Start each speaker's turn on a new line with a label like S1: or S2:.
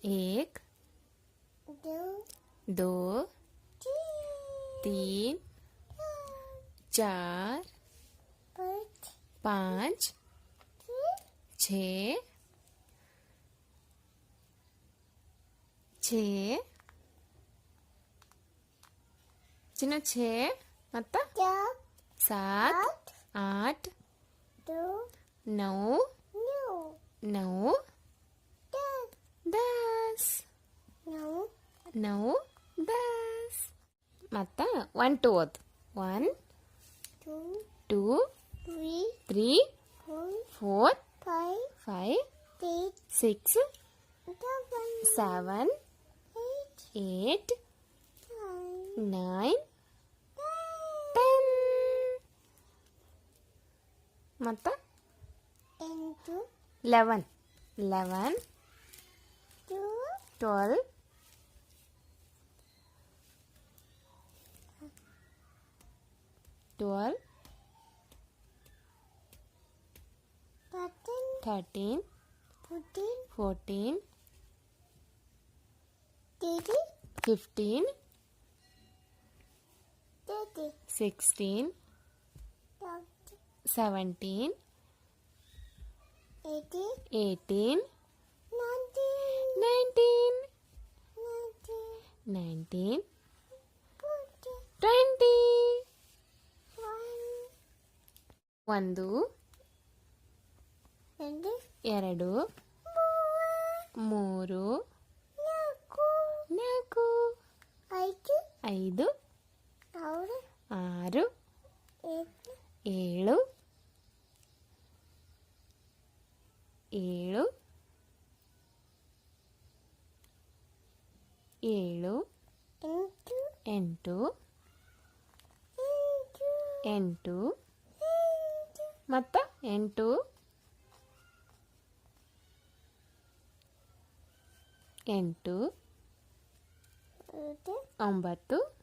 S1: एक, दो, तीन, चार, पाँच, छः, ಚಿನ್ನು ಛೇ ಮತ್ತ ಸಾತ್ ಆಟ್ ನೌ ನೌ ದಸ್ ನೌ ದಸ್ ಮತ್ತ 1 2 ಓದ್ 1 2 3 4 5 6 7 8 9 10 ಮತ್ತ 11 12 13 14 15 16 17 18 19 20 ಒಂದು ಎರಡು ಮೂರು ನಾಲ್ಕು ಐದು ಆರು ಏಳು ಎಂಟು ಮತ್ತ 8 9